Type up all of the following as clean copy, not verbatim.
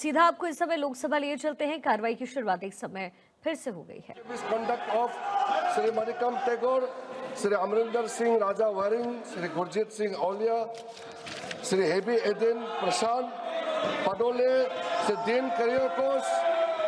सीधा आपको इस समय लोकसभा लिए चलते हैं। कार्रवाई की शुरुआत एक समय फिर से हो गई है। Misconduct of Sri Manikam Tagore, Sri Amrinder Singh Raja Waring, Sri Gurjit Singh Aulia, Sri Hebi Edin Prashant, Padole, Sri Dean Karyakos,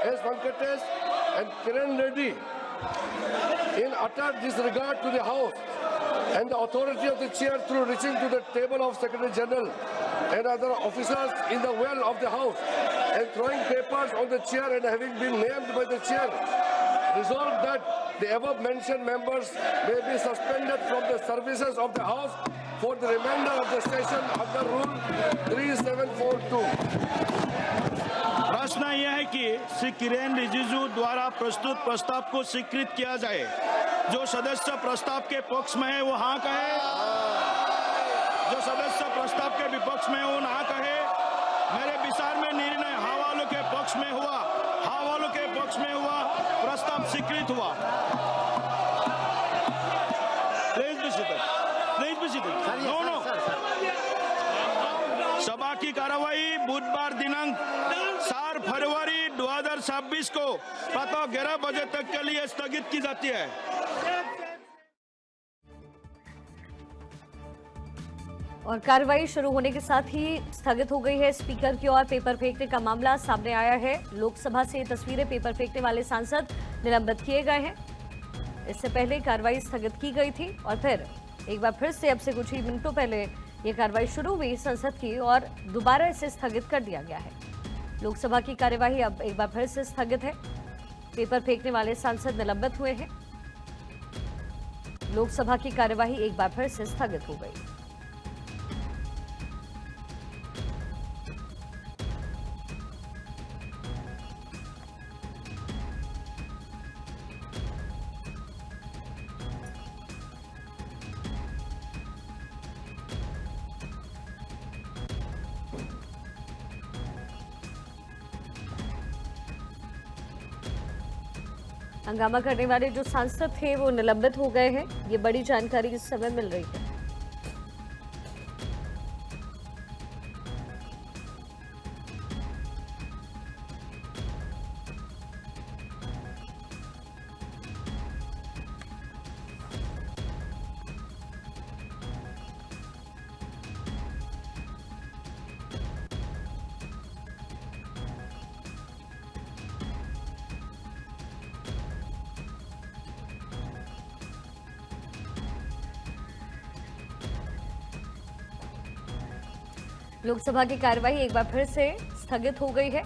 S. Venkatesh, and Kiran Reddy in utter disregard to the House and the authority of the chair through reaching to the table of Secretary General and other officers in the well of the House and throwing papers on the chair and having been named by the chair, resolved that the above mentioned members may be suspended from the services of the House for the remainder of the session under Rule 3742. प्रश्न यह है कि श्री किरेन रिजिजू द्वारा प्रस्तुत प्रस्ताव को स्वीकृत किया जाए। जो सदस्य प्रस्ताव के पक्ष में है वो हाँ कहे, जो सदस्य प्रस्ताव के विपक्ष में है वो ना कहे। मेरे विचार में निर्णय हाँ वालों के पक्ष में हुआ, हाँ वालों के पक्ष में हुआ, प्रस्ताव स्वीकृत हुआ। Please be seated, please be seated. No no, सभा की कार्रवाई बुधवार दिनांक 4 फरवरी 2026 को प्रातः 11 बजे तक के लिए स्थगित की जाती है। और कार्रवाई शुरू होने के साथ ही स्थगित हो गई है। स्पीकर की ओर पेपर फेंकने का मामला सामने आया है। लोकसभा से तस्वीरें पेपर फेंकने वाले सांसद निलंबित किए गए हैं। इससे पहले कार्रवाई स्थगित की गई थी और फिर एक बार फिर से अब से कुछ ही मिनटों पहले ये कार्रवाई शुरू हुई संसद की और दोबारा इसे स्थगित कर दिया गया है। लोकसभा की कार्यवाही अब एक बार फिर से स्थगित है। पेपर फेंकने वाले सांसद निलंबित हुए हैं। लोकसभा की कार्यवाही एक बार फिर से स्थगित हो गई। हंगामा करने वाले जो सांसद थे वो निलंबित हो गए हैं। ये बड़ी जानकारी इस समय मिल रही है। लोकसभा की कार्यवाही एक बार फिर से स्थगित हो गई है।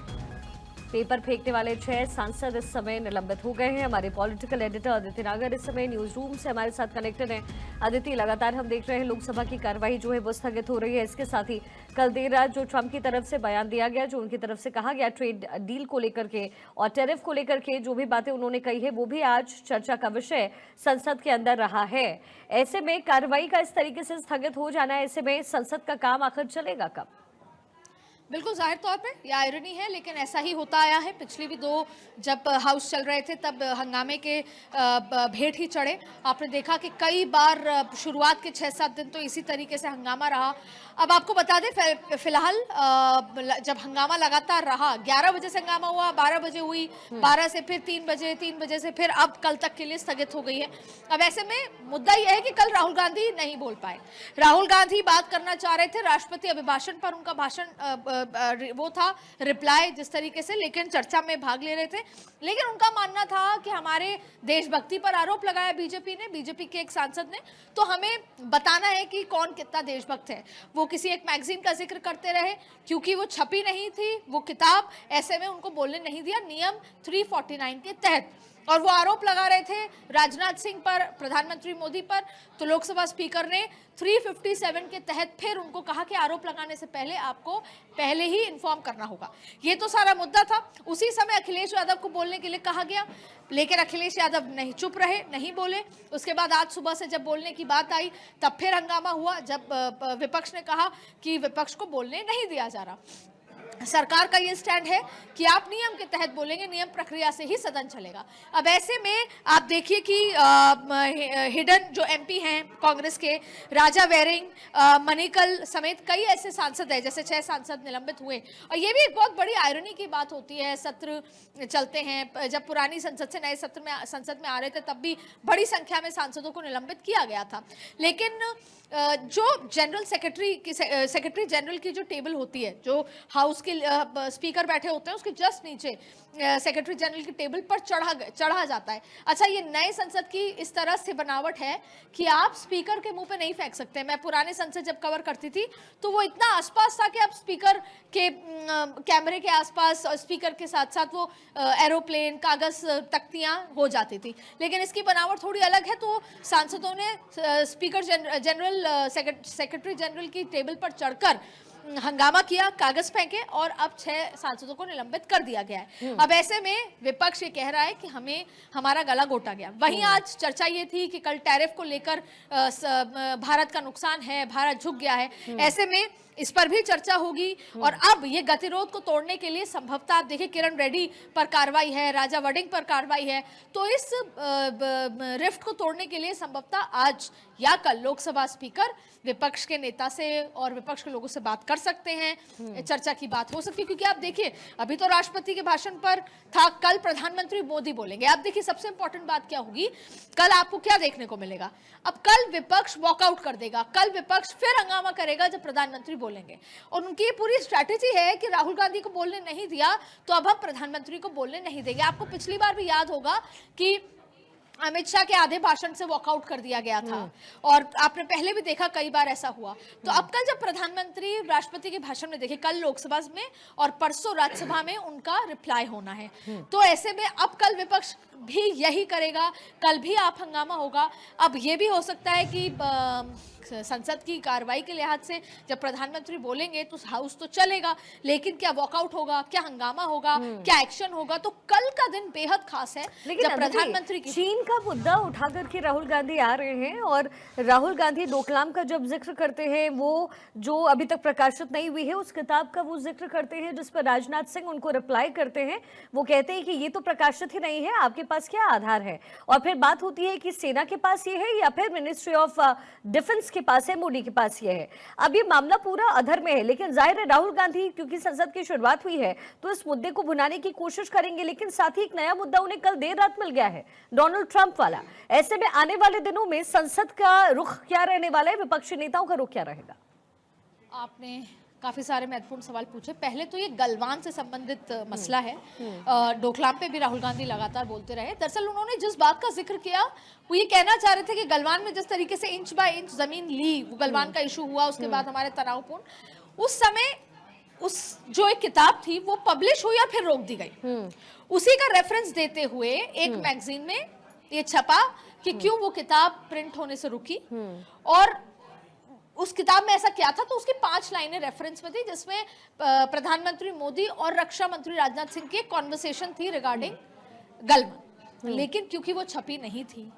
पेपर फेंकने वाले 6 सांसद इस समय निलंबित हो गए हैं। हमारे पॉलिटिकल एडिटर अदिति नागर इस समय न्यूज रूम से हमारे साथ कनेक्टेड हैं। अदिति, लगातार हम देख रहे हैं लोकसभा की कार्यवाही जो है वो स्थगित हो रही है। इसके साथ ही कल देर रात जो ट्रंप की तरफ से बयान दिया गया, जो उनकी तरफ से कहा गया ट्रेड डील को लेकर के और टैरिफ को लेकर के जो भी बातें उन्होंने कही है वो भी आज चर्चा का विषय संसद के अंदर रहा है। ऐसे में कार्रवाई का इस तरीके से स्थगित हो जाना, ऐसे में संसद का काम आखिर चलेगा कब? बिल्कुल जाहिर तौर पे यह आयरनी है, लेकिन ऐसा ही होता आया है। पिछली भी दो जब हाउस चल रहे थे तब हंगामे के भेंट ही चढ़े। आपने देखा कि कई बार शुरुआत के 6-7 दिन तो इसी तरीके से हंगामा रहा। अब आपको बता दें फिलहाल जब हंगामा लगातार रहा, 11 बजे से हंगामा हुआ, 12 बजे हुई, 12 से फिर 3 बजे, 3 बजे से फिर अब कल तक के लिए स्थगित हो गई है। अब ऐसे में मुद्दा यह है कि कल राहुल गांधी नहीं बोल पाए। राहुल गांधी बात करना चाह रहे थे राष्ट्रपति अभिभाषण पर, उनका भाषण वो था रिप्लाई जिस तरीके से, लेकिन चर्चा में भाग ले रहे थे। लेकिन उनका मानना था कि हमारे देशभक्ति पर आरोप लगाया बीजेपी ने, बीजेपी के एक सांसद ने, तो हमें बताना है कि कौन कितना देशभक्त है। वो किसी एक मैगजीन का जिक्र करते रहे, क्योंकि वो छपी नहीं थी वो किताब, ऐसे में उनको बोलने नहीं दिया नियम 349 के तहत। और वो आरोप लगा रहे थे राजनाथ सिंह पर, प्रधानमंत्री मोदी पर। तो लोकसभा स्पीकर ने 357 के तहत फिर उनको कहा कि आरोप लगाने से पहले आपको पहले ही इन्फॉर्म करना होगा। ये तो सारा मुद्दा था। उसी समय अखिलेश यादव को बोलने के लिए कहा गया, लेकिन अखिलेश यादव नहीं, चुप रहे, नहीं बोले। उसके बाद आज सुबह से जब बोलने की बात आई तब फिर हंगामा हुआ, जब विपक्ष ने कहा कि विपक्ष को बोलने नहीं दिया जा रहा। सरकार का ये स्टैंड है कि आप नियम के तहत बोलेंगे, नियम प्रक्रिया से ही सदन चलेगा। अब ऐसे में आप देखिए कि हिडन जो एमपी हैं कांग्रेस के, राजा वेरिंग, मणिकल समेत कई ऐसे सांसद हैं, जैसे 6 सांसद निलंबित हुए। और ये भी एक बहुत बड़ी आयरनी की बात होती है, सत्र चलते हैं, जब पुरानी संसद से नए सत्र में संसद में आ रहे थे तब भी बड़ी संख्या में सांसदों को निलंबित किया गया था। लेकिन जो जनरल सेक्रेटरी जनरल की जो टेबल होती है, जो हाउस के स्पीकर बैठे होते हैं उसके जस्ट नीचे सेक्रेटरी जनरल की टेबल पर चढ़ा जाता है। अच्छा, ये नए संसद की इस तरह से बनावट है कि आप स्पीकर के मुंह पे नहीं फेंक सकते। मैं पुराने संसद जब कवर करती थी तो वो इतना आसपास था कि आप स्पीकर के कैमरे के आसपास और स्पीकर के साथ साथ वो एरोप्लेन, कागज, तख्तियां हो जाती थी। लेकिन इसकी बनावट थोड़ी अलग है, तो सांसदों ने स्पीकर जनरल सेक्रेटरी जनरल की टेबल पर चढ़कर हंगामा किया, कागज फेंके और अब 6 सांसदों को निलंबित कर दिया गया है। अब ऐसे में विपक्ष ये कह रहा है कि हमारा गला घोटा गया। वहीं आज चर्चा ये थी कि कल टैरिफ को लेकर भारत का नुकसान है, भारत झुक गया है। ऐसे में इस पर भी चर्चा होगी। और अब ये गतिरोध को तोड़ने के लिए संभवतः आप देखिए किरण रेड्डी पर कार्रवाई है, राजा वडिंग पर कार्रवाई है, तो इस रिफ्ट को तोड़ने के लिए संभवतः आज या कल लोकसभा स्पीकर विपक्ष के नेता से और विपक्ष के लोगों से बात कर सकते हैं, चर्चा की बात हो सकती है। क्योंकि आप देखिए अभी तो राष्ट्रपति के भाषण पर था, कल प्रधानमंत्री मोदी बोलेंगे। आप देखिए सबसे इंपॉर्टेंट बात क्या होगी, कल आपको क्या देखने को मिलेगा। अब कल विपक्ष वॉकआउट कर देगा, कल विपक्ष फिर हंगामा करेगा जब प्रधानमंत्री बोलेंगे। और उनकी ये पूरी स्ट्रैटेजी है कि राहुल गांधी को बोलने नहीं दिया तो अब हम प्रधानमंत्री को बोलने नहीं देंगे। आपको पिछली बार भी याद होगा कि अमित शाह के आधे भाषण से वॉकआउट कर दिया गया था, और आपने पहले भी देखा कई बार ऐसा हुआ। तो अब कल जब प्रधानमंत्री राष्ट्रपति के भाषण में, देखिए कल लोकसभा में और परसों राज्यसभा में उनका रिप्लाई होना है, तो ऐसे में अब कल विपक्ष भी यही करेगा, कल भी आप हंगामा होगा। अब ये भी हो सकता है कि संसद की कार्रवाई के लिहाज से जब प्रधानमंत्री बोलेंगे तो हाउस तो चलेगा, लेकिन क्या वॉकआउट होगा, क्या हंगामा होगा, क्या एक्शन होगा, तो कल का दिन बेहद खास है। लेकिन जब प्रधानमंत्री की चीन का मुद्दा उठा करके राहुल गांधी आ रहे हैं, और राहुल गांधी डोकलाम का जब जिक्र करते हैं, वो जो अभी तक प्रकाशित नहीं हुई है उस किताब का वो जिक्र करते हैं जिस पर राजनाथ सिंह उनको रिप्लाई करते हैं। वो कहते हैं कि ये तो प्रकाशित ही नहीं है, आपके पास क्या आधार है। और फिर बात होती है कि सेना के पास ये है या फिर मिनिस्ट्री ऑफ डिफेंस के पास है, मोदी के पास ये है। अब ये मामला पूरा अधर में है, लेकिन जाहिर है राहुल गांधी क्योंकि संसद की शुरुआत हुई है तो इस मुद्दे को भुनाने की कोशिश करेंगे। लेकिन साथ ही एक नया मुद्दा उन्हें कल देर रात मिल गया है, डोनाल्ड ट्रंप वाला। ऐसे में आने वाले दिनों में संसद का रुख क्या रहने वाला है, विपक्षी नेताओं का रुख क्या रहेगा? आपने काफी सारे महत्वपूर्ण सवाल पूछे। पहले तो ये गलवान से संबंधित मसला है। डोकलाम पे भी राहुल गांधी लगातार बोलते रहे। दरअसल उन्होंने जिस बात का जिक्र किया वो ये कहना चाह रहे थे कि गलवान में जिस तरीके से इंच बाय इंच जमीन ली, वो गलवान का इशू हुआ, उसके बाद हमारे तनावपूर्ण, उस समय उस जो एक किताब थी वो पब्लिश हुई और फिर रोक दी गई। उसी का रेफरेंस देते हुए एक मैगजीन में ये छपा कि क्यों वो किताब प्रिंट होने से रुकी, और उस किताब में ऐसा क्या था। तो उसकी 5 लाइनें रेफरेंस में थी जिसमें प्रधानमंत्री मोदी और रक्षा मंत्री राजनाथ सिंह की कॉन्वर्सेशन थी रिगार्डिंग गलवान। लेकिन क्योंकि वो छपी नहीं थी,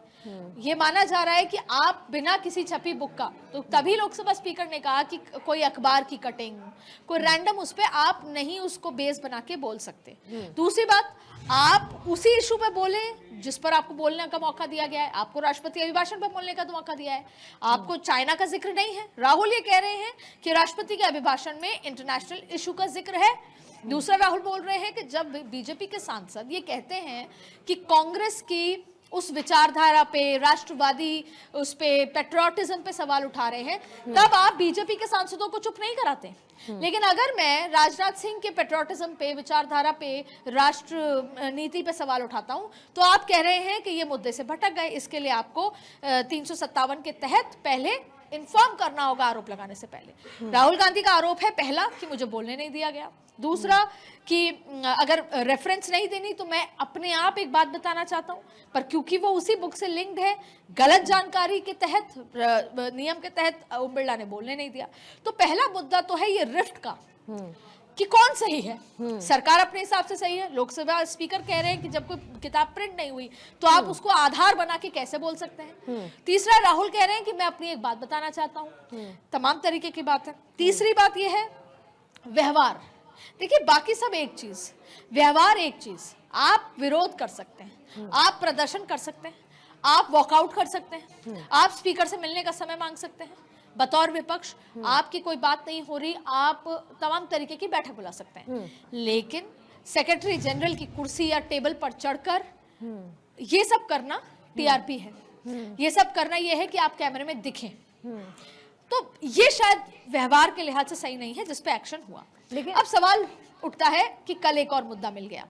ये माना जा रहा है कि आप बिना किसी छपी बुक का, तो तभी लोकसभा स्पीकर ने कहा कि कोई अखबार की कटिंग, कोई रैंडम उस पे आप नहीं उसको बेस बना के बोल सकते। दूसरी बात, आप उसी इशू पे बोले जिस पर आपको बोलने का मौका दिया गया है। आपको राष्ट्रपति अभिभाषण पर बोलने का तो मौका दिया है, आपको चाइना का जिक्र नहीं है। राहुल ये कह रहे हैं कि राष्ट्रपति के अभिभाषण में इंटरनेशनल इशू का जिक्र है। दूसरा, राहुल बोल रहे हैं कि जब बीजेपी के सांसद ये कहते हैं कि कांग्रेस की उस विचारधारा पे, राष्ट्रवादी उस पे, पेट्रियोटिज्म पे सवाल उठा रहे हैं, तब आप बीजेपी के सांसदों को चुप नहीं कराते। लेकिन अगर मैं राजनाथ सिंह के पेट्रियोटिज्म पे, विचारधारा पे, राष्ट्र नीति पे सवाल उठाता हूं, तो आप कह रहे हैं कि ये मुद्दे से भटक गए। इसके लिए आपको 357 के तहत पहले इन्फॉर्म करना होगा, आरोप लगाने से पहले। राहुल गांधी का आरोप है पहला कि मुझे बोलने नहीं दिया गया। दूसरा कि अगर रेफरेंस नहीं देनी तो मैं अपने आप एक बात बताना चाहता हूं, पर क्योंकि वो उसी बुक से लिंक्ड है, गलत जानकारी के तहत, नियम के तहत ओम बिरला ने बोलने नहीं दिया। तो पहला मुद्दा तो है ये रिफ्ट का कि कौन सही है। सरकार अपने हिसाब से सही है, लोकसभा स्पीकर कह रहे हैं कि जब कोई किताब प्रिंट नहीं हुई तो आप उसको आधार बना के कैसे बोल सकते हैं। तीसरा, राहुल कह रहे हैं कि मैं अपनी एक बात बताना चाहता हूं। तमाम तरीके की बात है। तीसरी बात यह है व्यवहार, देखिए बाकी सब एक चीज, व्यवहार एक चीज। आप विरोध कर सकते हैं, आप प्रदर्शन कर सकते हैं, आप वॉकआउट कर सकते हैं, आप स्पीकर से मिलने का समय मांग सकते हैं, बतौर विपक्ष आपकी कोई बात नहीं हो रही, आप तमाम तरीके की बैठक बुला सकते हैं। लेकिन सेक्रेटरी जनरल की कुर्सी या टेबल पर चढ़कर ये सब करना टीआरपी है, ये सब करना ये है कि आप कैमरे में दिखें। तो ये शायद व्यवहार के लिहाज से सही नहीं है जिस पे एक्शन हुआ। लेकिन अब सवाल उठता है कि कल एक और मुद्दा मिल गया,